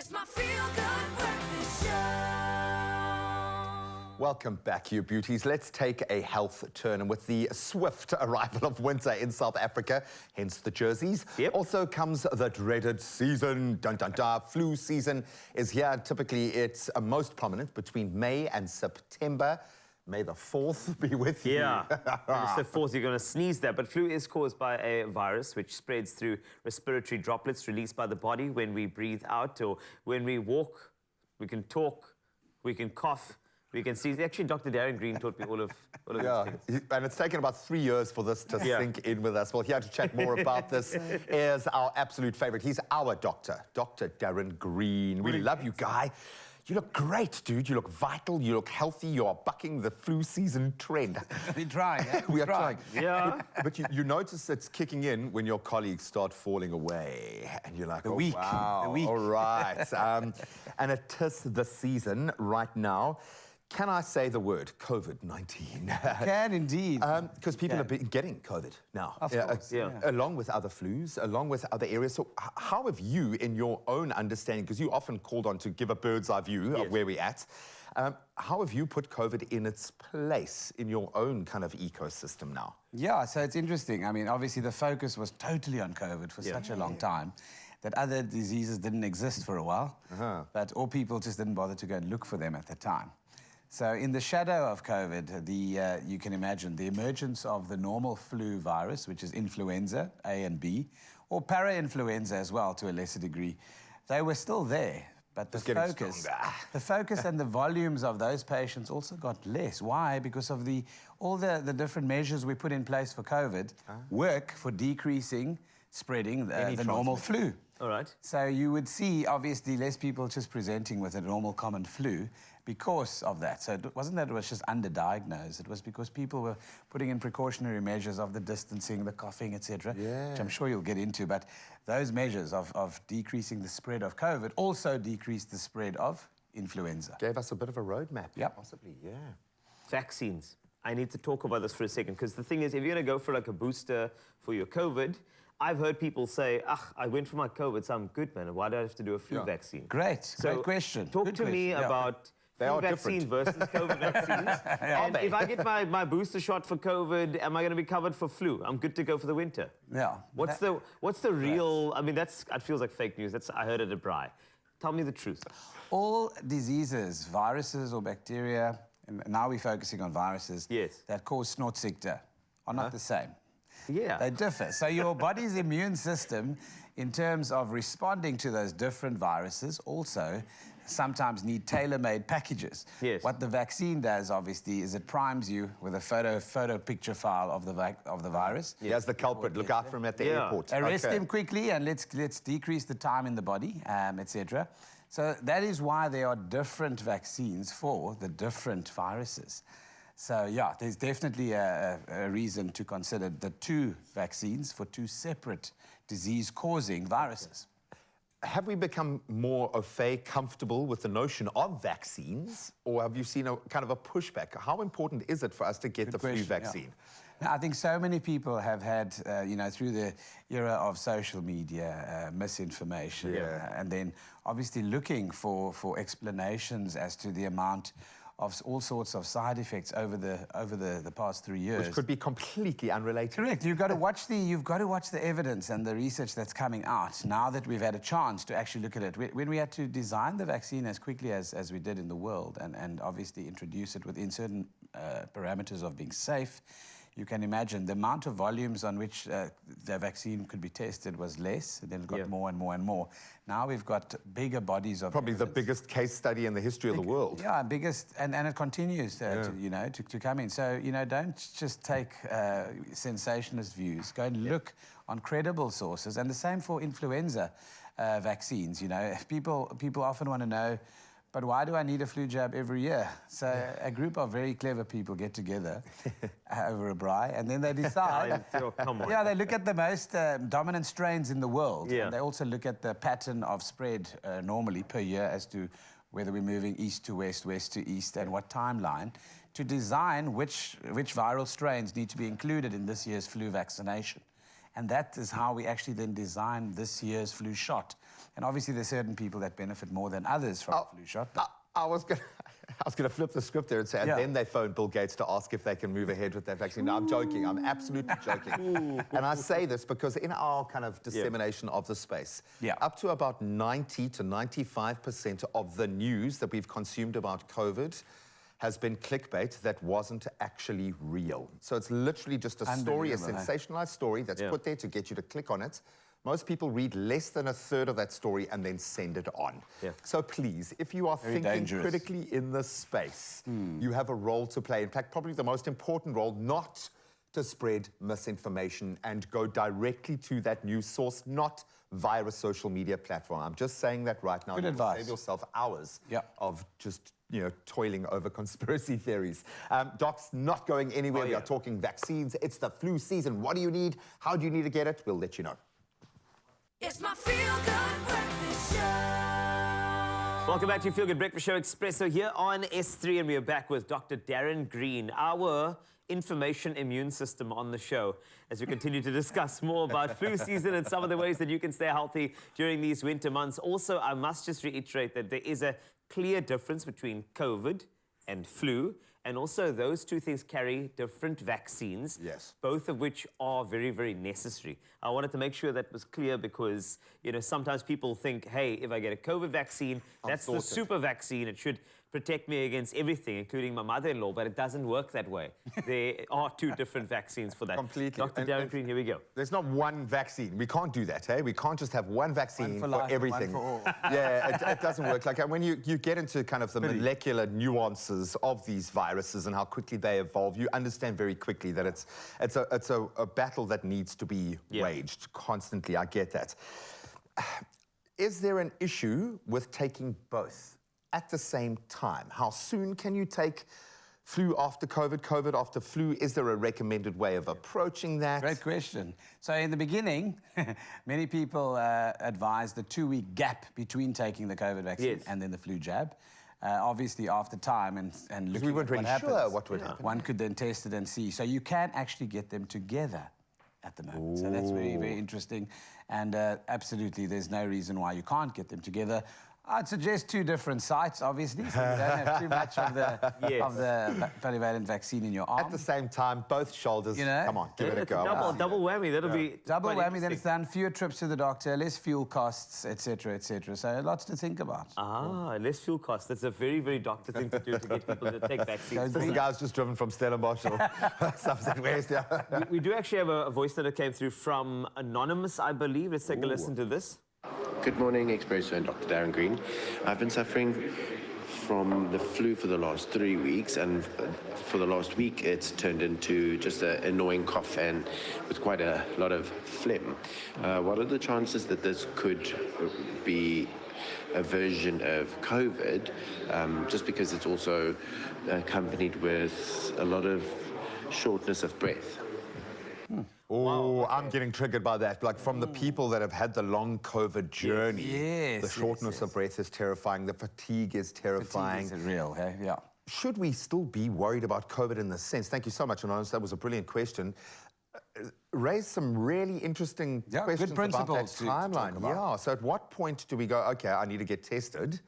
It's my feel-good breakfast show. Welcome back, you beauties. Let's take a health turn. And with the swift arrival of winter in South Africa, hence the jerseys, also comes the dreaded season. Dun, dun, dun. Flu season is here. Typically, it's most prominent between May and September. May the 4th be with you. Yeah, when it's the 4th, you're going to sneeze there. But flu is caused by a virus which spreads through respiratory droplets released by the body when we breathe out or when we walk. We can talk, we can cough, we can sneeze. Actually, Dr. Darren Green taught me all of these things. And it's taken about 3 years for this to sink in with us. Well, here to chat more about this is our absolute favorite. He's our doctor, Dr. Darren Green. We love you, guy. You look great, dude. You look vital. You look healthy. You are bucking the flu season trend. We're trying, eh? We are trying. Yeah. But you notice it's kicking in when your colleagues start falling away. And you're like, The oh, week. wow. The week. All right. And it is the season right now. Can I say the word COVID-19? Can indeed. Because people have been getting COVID now. Of course, yeah. Along with other flus, along with other areas. So how have you, in your own understanding, because you often called on to give a bird's eye view of where we're at, how have you put COVID in its place in your own kind of ecosystem now? Yeah, so it's interesting. I mean, obviously the focus was totally on COVID for such a long time that other diseases didn't exist for a while, but all people just didn't bother to go and look for them at the time. So in the shadow of COVID, you can imagine the emergence of the normal flu virus, which is influenza A and B, or para-influenza as well to a lesser degree. They were still there, but the focus and the volumes of those patients also got less. Why? Because of all the different measures we put in place for COVID work for decreasing spreading the normal flu. All right. So you would see, obviously, less people just presenting with a normal common flu because of that. So it wasn't that it was just underdiagnosed. It was because people were putting in precautionary measures of the distancing, the coughing, etc., which I'm sure you'll get into. But those measures of decreasing the spread of COVID also decreased the spread of influenza. Gave us a bit of a roadmap, possibly, Vaccines. I need to talk about this for a second, because the thing is, if you're going to go for like a booster for your COVID, I've heard people say, I went for my COVID, so I'm good, man. Why do I have to do a flu vaccine? Great question. Talk to me about flu vaccine versus COVID vaccines. And if I get my booster shot for COVID, am I going to be covered for flu? I'm good to go for the winter. Yeah. What's the real... I mean, it feels like fake news. I heard it at Bri. Tell me the truth. All diseases, viruses or bacteria, and now we're focusing on viruses, that cause snortziekte are not the same. Yeah. They differ. So your body's immune system, in terms of responding to those different viruses, also sometimes need tailor-made packages. Yes. What the vaccine does, obviously, is it primes you with a photo picture file of the virus. Here's the culprit. Look out for him at the airport. Arrest him quickly and let's decrease the time in the body, etc. So that is why there are different vaccines for the different viruses. So, yeah, there's definitely a reason to consider the two vaccines for two separate disease-causing viruses. Have we become more au fait, comfortable with the notion of vaccines, or have you seen a kind of a pushback? How important is it for us to get the flu vaccine? Now, I think so many people have had, through the era of social media, misinformation, and then obviously looking for explanations as to the amount of all sorts of side effects over the past 3 years, which could be completely unrelated. Correct. You've got to watch the evidence and the research that's coming out now that we've had a chance to actually look at it. When we had to design the vaccine as quickly as we did in the world, and obviously introduce it within certain parameters of being safe, you can imagine the amount of volumes on which the vaccine could be tested was less, and then it got more and more and more. Now we've got bigger bodies of probably evidence. The biggest case study in the history of the world. Yeah, biggest, and it continues to come in. So, don't just take sensationalist views. Go and look on credible sources, and the same for influenza vaccines. People often want to know, but why do I need a flu jab every year? So a group of very clever people get together over a braai, and then they decide. They look at the most dominant strains in the world. And they also look at the pattern of spread normally per year as to whether we're moving east to west, west to east, and what timeline, to design which viral strains need to be included in this year's flu vaccination. And that is how we actually then designed this year's flu shot. And obviously there's certain people that benefit more than others from the flu shot. But I was gonna flip the script there and say, and then they phoned Bill Gates to ask if they can move ahead with that vaccine. No, I'm joking. I'm absolutely joking. And I say this because in our kind of dissemination of the space, up to about 90 to 95% of the news that we've consumed about COVID has been clickbait that wasn't actually real. So it's literally just a story, a sensationalized story that's put there to get you to click on it. Most people read less than a third of that story and then send it on. So please, if you are thinking critically in this space, you have a role to play. In fact, probably the most important role, not to spread misinformation and go directly to that news source, not via a social media platform. I'm just saying that right now. Good advice. Save yourself hours of just toiling over conspiracy theories. Doc's not going anywhere. We are talking vaccines. It's the flu season. What do you need? How do you need to get it? We'll let you know. It's my feel-good breakfast show. Welcome back to Feel Good Breakfast Show Expresso here on S3, and we are back with Dr. Darren Green, our information immune system on the show, as we continue to discuss more about flu season and some of the ways that you can stay healthy during these winter months. Also, I must just reiterate that there is a clear difference between COVID and flu, and also those two things carry different vaccines, both of which are very, very necessary. I wanted to make sure that was clear because, sometimes people think, hey, if I get a COVID vaccine, that's the super vaccine. It should protect me against everything, including my mother-in-law, but it doesn't work that way. There are two different vaccines for that. Completely. Dr. Darren Green, here we go. There's not one vaccine. We can't do that, hey? We can't just have one vaccine for everything. One for all. It doesn't work. Like when you get into kind of the molecular nuances of these viruses and how quickly they evolve, you understand very quickly that it's a battle that needs to be waged constantly. I get that. Is there an issue with taking both at the same time? How soon can you take flu after COVID, COVID after flu? Is there a recommended way of approaching that? Great question. So in the beginning, many people advised the 2-week gap between taking the COVID vaccine and then the flu jab. Obviously, after time and looking we weren't really sure what would happen. One could then test it and see. So you can actually get them together at the moment. So that's very, very interesting. And absolutely, there's no reason why you can't get them together. I'd suggest 2 different sites, obviously, so you don't have too much of the polyvalent vaccine in your arm. At the same time, both shoulders, come on, give it a go. Double whammy, that'll be double whammy, then it's done, fewer trips to the doctor, less fuel costs, etc., etc. So lots to think about. Less fuel costs. That's a very, very doctor thing to do to get people to take vaccines. This guy's just driven from Stellenbosch or Somerset West. We do actually have a voice note that came through from Anonymous, I believe. Let's take a listen to this. Good morning, Expresso and Dr. Darren Green. I've been suffering from the flu for the last 3 weeks, and for the last week it's turned into just an annoying cough and with quite a lot of phlegm. What are the chances that this could be a version of COVID, just because it's also accompanied with a lot of shortness of breath? Oh, I'm getting triggered by that. Like from the people that have had the long COVID journey, the shortness of breath is terrifying. The fatigue is terrifying. Fatigue is real, hey? Yeah. Should we still be worried about COVID in this sense? Thank you so much, Anonymous. That was a brilliant question. Raised some really interesting questions about that timeline. So at what point do we go, okay, I need to get tested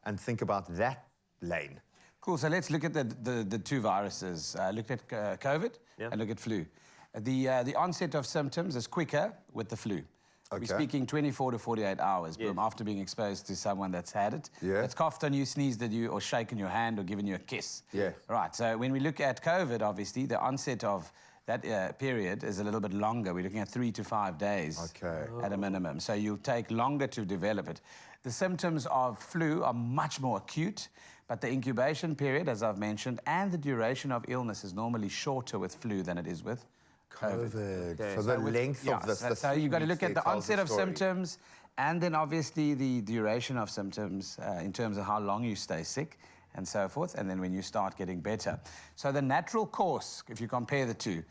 and think about that lane? Cool, so let's look at the 2 viruses. Look at COVID and look at flu. The onset of symptoms is quicker with the flu. We're speaking 24 to 48 hours after being exposed to someone that's had it. That's coughed on you, sneezed at you, or shaken your hand, or given you a kiss. Right, so when we look at COVID, obviously, the onset of that period is a little bit longer. We're looking at 3 to 5 days at a minimum. So you'll take longer to develop it. The symptoms of flu are much more acute, but the incubation period, as I've mentioned, and the duration of illness is normally shorter with flu than it is with COVID. So the length of this. So you've got to look at the onset of symptoms and then obviously the duration of symptoms in terms of how long you stay sick and so forth, and then when you start getting better. So the natural course, if you compare the two,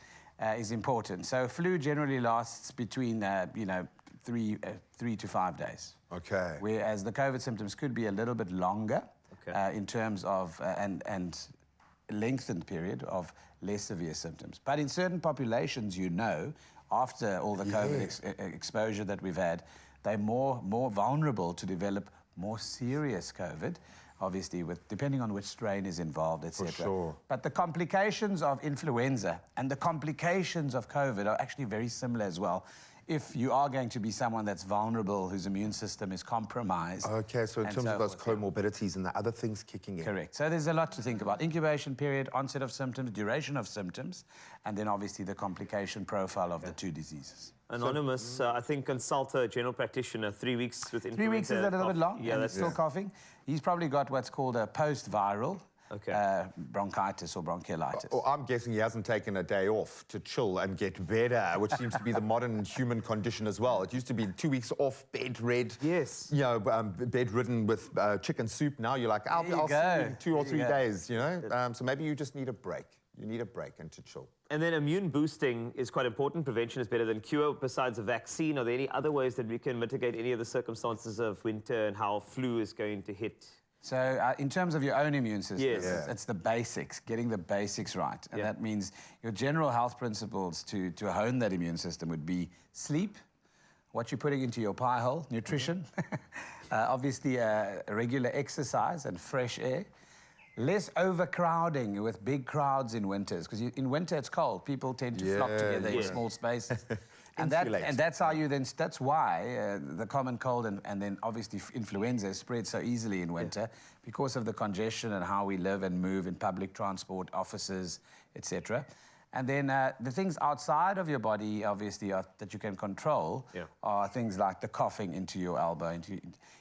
is important. So flu generally lasts between 3 to 5 days. Whereas the COVID symptoms could be a little bit longer in terms of and lengthened period of less severe symptoms. But in certain populations, after all the COVID exposure that we've had, they're more vulnerable to develop more serious COVID, obviously, depending on which strain is involved, etc. sure. But the complications of influenza and the complications of COVID are actually very similar as well. If you are going to be someone that's vulnerable, whose immune system is compromised. Okay, so in and terms of those forth, comorbidities and the other things kicking in. Correct. So there's a lot to think about. Incubation period, onset of symptoms, duration of symptoms, and then obviously the complication profile of the two diseases. Anonymous, I think consult a general practitioner. 3 weeks with influenza. 3 weeks is a little bit long, Yeah, and that's he's still coughing. He's probably got what's called a post-viral bronchitis or bronchiolitis. Or I'm guessing he hasn't taken a day off to chill and get better, which seems to be the modern human condition as well. It used to be 2 weeks off, bedridden. Yes. You know, bedridden with chicken soup. Now you're like, I'll see you in 2 or 3 days, you know? So maybe you just need a break. You need a break and to chill. And then immune boosting is quite important. Prevention is better than cure. Besides a vaccine, are there any other ways that we can mitigate any of the circumstances of winter and how flu is going to hit? So in terms of your own immune system, Yes. it's the basics, getting the basics right. And that means your general health principles to hone that immune system would be sleep, what you're putting into your pie hole, nutrition, obviously regular exercise and fresh air, less overcrowding with big crowds in winters, because in winter it's cold. People tend to flock together in small spaces. And that's how you then, that's why the common cold and then obviously influenza spread so easily in winter because of the congestion and how we live and move in public transport, offices, etc. And then the things outside of your body, obviously, that you can control are things like the coughing into your elbow.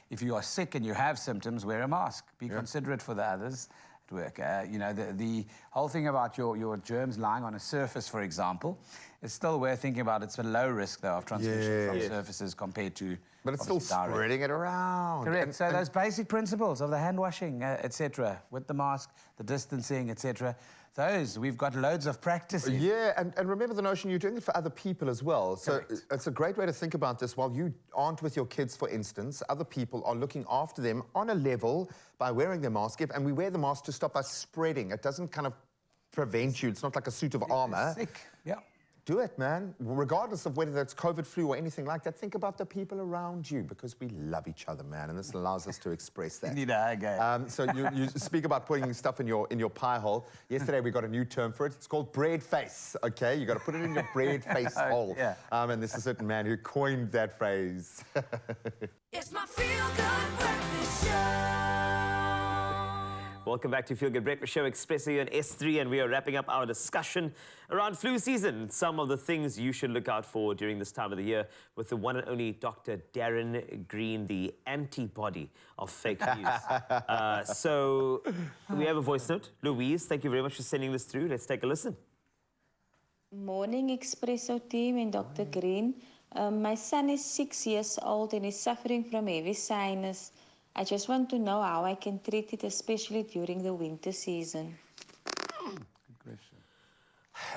If you are sick and you have symptoms, wear a mask. Be considerate for the others at work. You know, the whole thing about your germs lying on a surface, for example, it's still worth thinking about. It's a low risk, though, of transmission from surfaces compared to But it's still direct. spreading it around. Correct. So those basic principles of the hand washing, etc., with the mask, the distancing, etc., those, we've got loads of practice in. Yeah, and remember the notion you're doing it for other people as well. So Correct. it's a great way to think about this. While you aren't with your kids, for instance, other people are looking after them on a level by wearing their mask. And we wear the mask to stop us spreading. It doesn't kind of prevent you. It's not like a suit of armor. Sick, yeah. Do it, man. Regardless of whether it's COVID, flu, or anything like that, think about the people around you because we love each other, man, and this allows us to express that. Need a hug, eh? So you speak about putting stuff in your pie hole. Yesterday we got a new term for it. It's called bread face. Okay, you got to put it in your bread face hole. Yeah. And there's a certain man who coined that phrase. It's my feel-good breakfast show. Welcome back to Feel Good Breakfast Show, Expresso here on S3, and we are wrapping up our discussion around flu season. Some of the things you should look out for during this time of the year with the one and only Dr. Darren Green, the antibody of fake news. So we have a voice note. Louise, thank you very much for sending this through. Let's take a listen. Morning, Expresso team and Dr. Green. My son is 6 years old and is suffering from heavy sinus. I just want to know how I can treat it, especially during the winter season. Good question.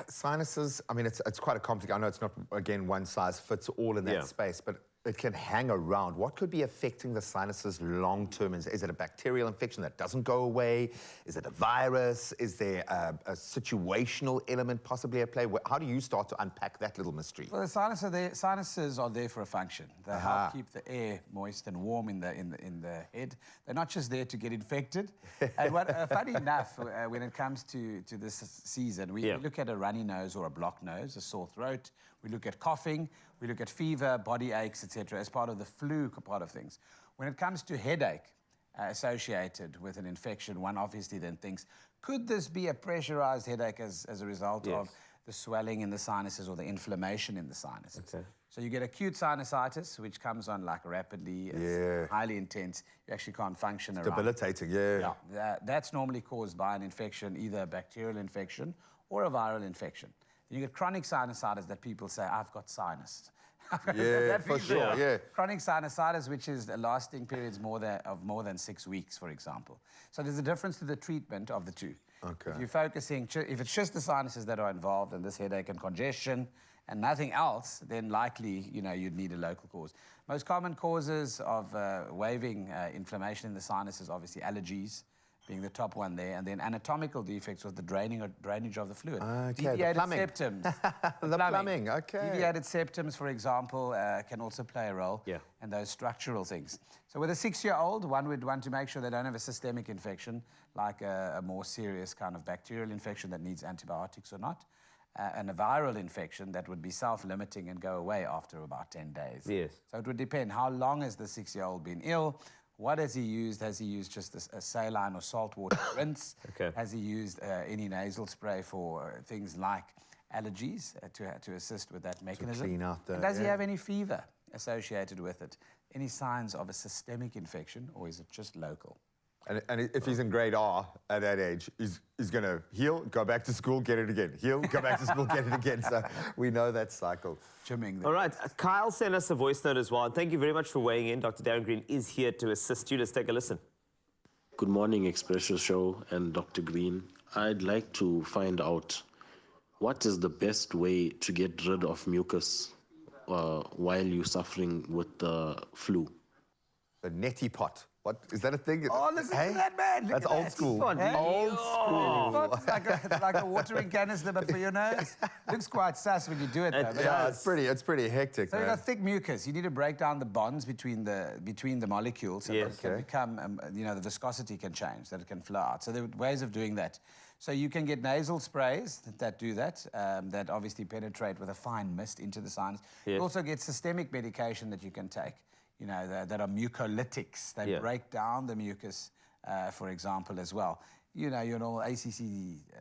Sinuses, I mean, it's quite a complicated. I know it's not, again, one size fits all in that space, but it can hang around. What could be affecting the sinuses long term? Is it a bacterial infection that doesn't go away? Is it a virus? Is there a situational element possibly at play? How do you start to unpack that little mystery? Well, the sinuses are there for a function. They help keep the air moist and warm in the head. They're not just there to get infected. And funny enough, when it comes to this season, we look at a runny nose or a blocked nose, a sore throat. We look at coughing. We look at fever, body aches, etc., as part of the flu part of things. When it comes to headache associated with an infection, one obviously then thinks, could this be a pressurized headache as a result of the swelling in the sinuses or the inflammation in the sinuses? Okay. So you get acute sinusitis, which comes on like rapidly, it's highly intense. You actually can't function around. Debilitating, That's normally caused by an infection, either a bacterial infection or a viral infection. You get chronic sinusitis that people say, I've got sinus. For sure. Chronic sinusitis, which is lasting periods of more than 6 weeks, for example. So there's a difference to the treatment of the two. Okay. If you're focusing, if it's just the sinuses that are involved and this headache and congestion and nothing else, then likely, you'd need a local cause. Most common causes of waving inflammation in the sinus is obviously allergies, being the top one there, and then anatomical defects was the drainage of the fluid. Okay, the Deviated plumbing. septums. The plumbing, okay. Deviated septums, for example, can also play a role. Yeah. And those structural things. So with a 6-year-old, one would want to make sure they don't have a systemic infection, like a more serious kind of bacterial infection that needs antibiotics or not, and a viral infection that would be self-limiting and go away after about 10 days. Yes. So it would depend. How long has the 6-year-old been ill? What has he used? Has he used just a saline or salt water rinse? Okay. Has he used any nasal spray for things like allergies to assist with that mechanism? clean out the- And does he yeah. have any fever associated with it? Any signs of a systemic infection, or is it just local? And if he's in grade R at that age, he's going to heal, go back to school, get it again. Heal, go back to school, get it again. So we know that cycle. All right, Kyle sent us a voice note as well. Thank you very much for weighing in. Dr. Darren Green is here to assist you. Let's take a listen. Good morning, Expresso Show and Dr. Green. I'd like to find out what is the best way to get rid of mucus while you're suffering with the flu. The neti pot. What, is that a thing? Oh, listen to that, man. Look That's at old that. school. Hey? Old school. It's like a watering canister, but for your nose. Looks quite sus when you do it, though. but Yeah, it's pretty hectic, So you've man. got thick mucus. You need to break down the bonds between the molecules so that Yes. it can become, the viscosity can change, that it can flow out. So there are ways of doing that. So you can get nasal sprays that do that, that obviously penetrate with a fine mist into the sinus. Yes. You also get systemic medication that you can take, that are mucolytics. They break down the mucus, for example, as well. Your normal ACC.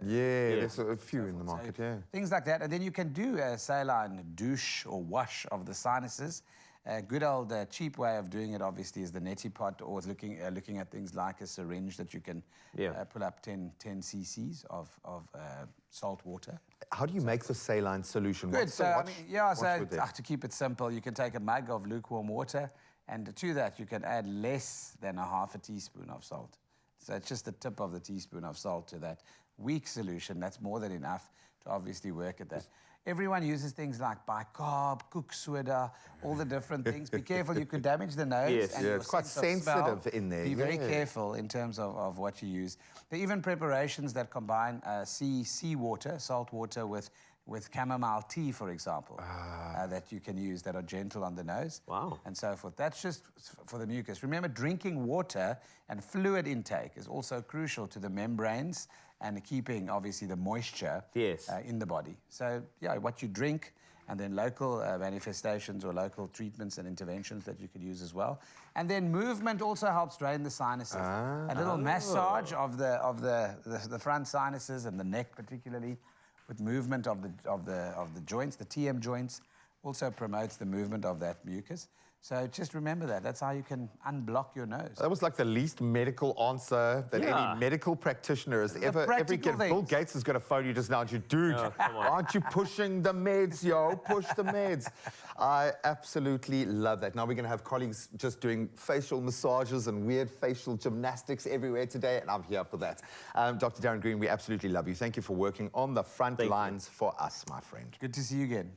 Yeah, there's a few in the market, yeah. Things like that. And then you can do a saline douche or wash of the sinuses. A good old cheap way of doing it, obviously, is the neti pot, or looking at things like a syringe that you can pull up 10 cc's of salt water. How do you make the saline solution? Good. What's the- So, what's to keep it simple, you can take a mug of lukewarm water, and to that you can add less than a half a teaspoon of salt. So it's just the tip of the teaspoon of salt to that weak solution. That's more than enough to obviously work at that. Everyone uses things like bicarb, cook soda, all the different things. Be careful, you could damage the nose. Yes. and Yeah, your it's quite sense of smell. sensitive in there, Be very yeah. careful in terms of what you use. There are even preparations that combine sea water, salt water, with chamomile tea, for example, that you can use that are gentle on the nose. Wow. And so forth. That's just for the mucus. Remember, drinking water and fluid intake is also crucial to the membranes and keeping, obviously, the moisture in the body. So, yeah, what you drink, and then local manifestations or local treatments and interventions that you could use as well. And then movement also helps drain the sinuses. A little massage of the front sinuses and the neck particularly, with movement of the joints, the TM joints, also promotes the movement of that mucus. So just remember that. That's how you can unblock your nose. That was like the least medical answer that any medical practitioner has ever given. Bill Gates is going to phone you just now and you, dude, aren't you pushing the meds, yo? Push the meds. I absolutely love that. Now we're going to have colleagues just doing facial massages and weird facial gymnastics everywhere today, and I'm here for that. Dr. Darren Green, we absolutely love you. Thank you for working on the front lines for us, my friend. Good to see you again.